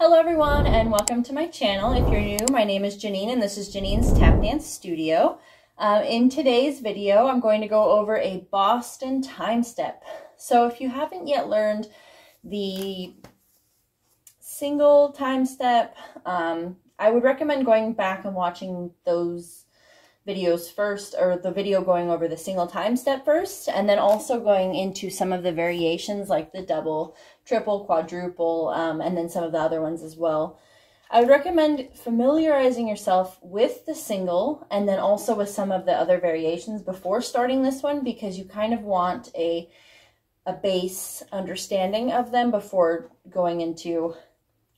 Hello everyone and welcome to my channel. If you're new, my name is Janine and this is Janine's Tap Dance Studio. In today's video, I'm going to go over a Boston time step. So if you haven't yet learned the single time step, I would recommend going back and watching those videos first, or the video going over the single time step first, and then also going into some of the variations like the double, triple, quadruple, and then some of the other ones as well. I would recommend familiarizing yourself with the single and then also with some of the other variations before starting this one, because you kind of want a base understanding of them before going into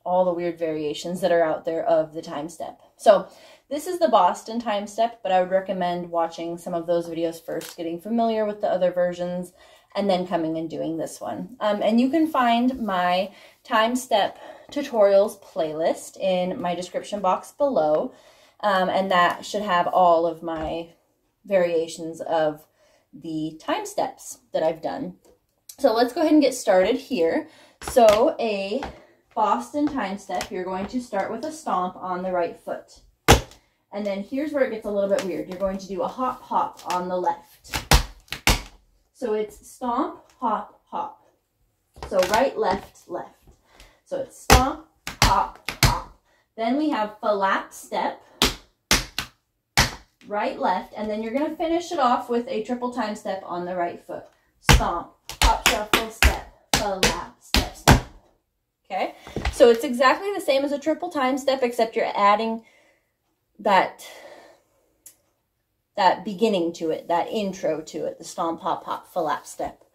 all the weird variations that are out there of the time step. So this is the Boston time step, but I would recommend watching some of those videos first, getting familiar with the other versions, and then coming and doing this one. And you can find my time step tutorials playlist in my description box below, and that should have all of my variations of the time steps that I've done. So let's go ahead and get started here. So a Boston time step, you're going to start with a stomp on the right foot. And then here's where it gets a little bit weird. You're going to do a hop, hop on the left. So it's stomp, hop, hop. So right, left, left. So it's stomp, hop, hop. Then we have flap step, right, left. And then you're going to finish it off with a triple time step on the right foot. Stomp, hop, shuffle, step, flap, step, step. Okay? So it's exactly the same as a triple time step, except you're adding that beginning to it, that intro to it, the stomp, hop, hop, flap step.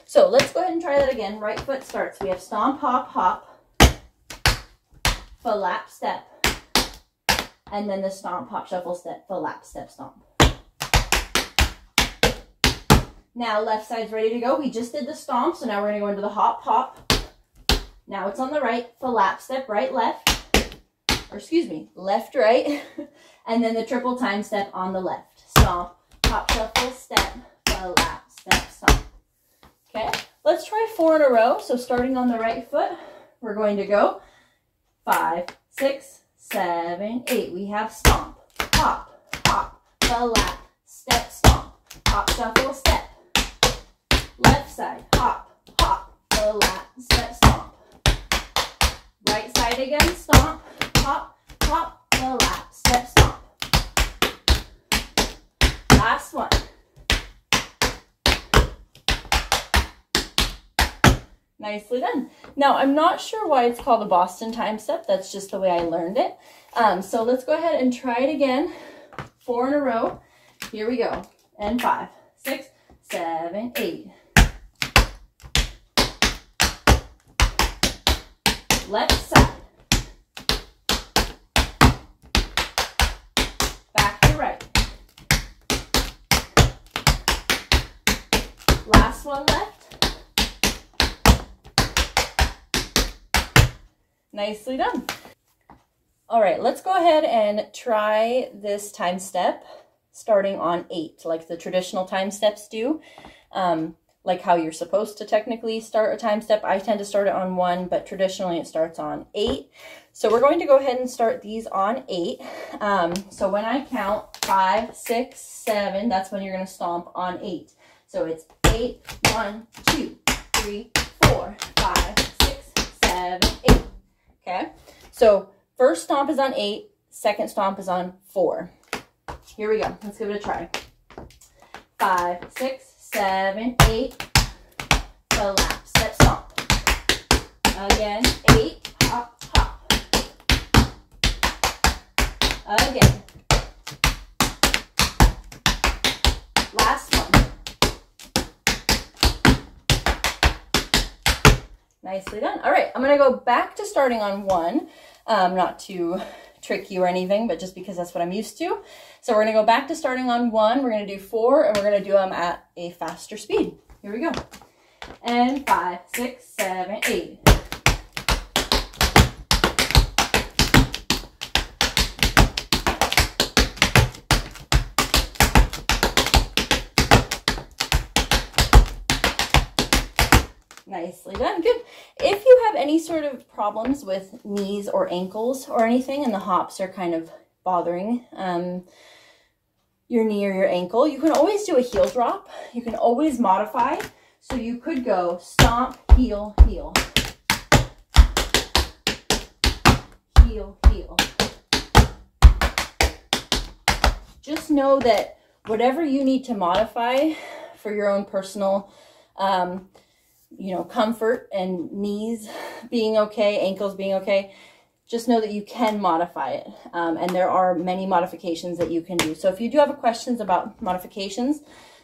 So let's go ahead and try that again. Right foot starts. We have stomp, hop, hop, flap step, and then the stomp, hop, shuffle, step, flap, step, stomp. Now left side's ready to go. We just did the stomp, so now we're going to go into the hop, hop. Now it's on the right, flap step, right, left. Or excuse me, left, right, and then the triple time step on the left. Stomp, hop, shuffle, step, flap, step, stomp. Okay, let's try 4 in a row. So starting on the right foot, we're going to go 5, 6, 7, 8. We have stomp, hop, hop, flap, step, stomp, hop, shuffle, step. Left side, hop, hop, flap, step, stomp. Right side again, stomp, hop, hop, flap, step, stomp. Last one. Nicely done. Now, I'm not sure why it's called a Boston time step. That's just the way I learned it. So let's go ahead and try it again. 4 in a row. Here we go. And 5, 6, 7, 8. Left side. Back to right. Last one left. Nicely done. All right, let's go ahead and try this time step starting on 8, like the traditional time steps do. Like how you're supposed to technically start a time step. I tend to start it on 1, but traditionally it starts on 8. So we're going to go ahead and start these on 8. So when I count 5, 6, 7, that's when you're going to stomp on 8. So it's 8, 1, 2, 3, 4, 5, 6, 7, 8. Okay? So first stomp is on 8, second stomp is on 4. Here we go. Let's give it a try. 5, 6, 7, 8, flap, step, stomp. Again, 8, hop, hop. Again. Last one. Nicely done. All right, I'm going to go back to starting on 1, not to trick you or anything, but just because that's what I'm used to. So we're going to go back to starting on 1. We're going to do 4, and we're going to do them at a faster speed. Here we go. And 5, 6, 7, 8. Nicely done. Good. If you have any sort of problems with knees or ankles or anything, and the hops are kind of bothering your knee or your ankle, you can always do a heel drop. You can always modify. So you could go stomp, heel, heel. Heel, heel. Just know that whatever you need to modify for your own personal comfort and knees being okay, ankles being okay, just know that you can modify it. And there are many modifications that you can do. So if you do have questions about modifications,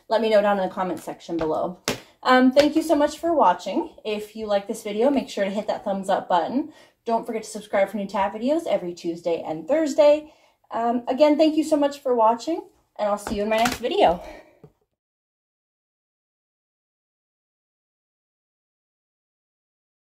let me know down in the comment section below. Thank you so much for watching. If you like this video, make sure to hit that thumbs up button. Don't forget to subscribe for new tab videos every Tuesday and Thursday. Again, thank you so much for watching, and I'll see you in my next video.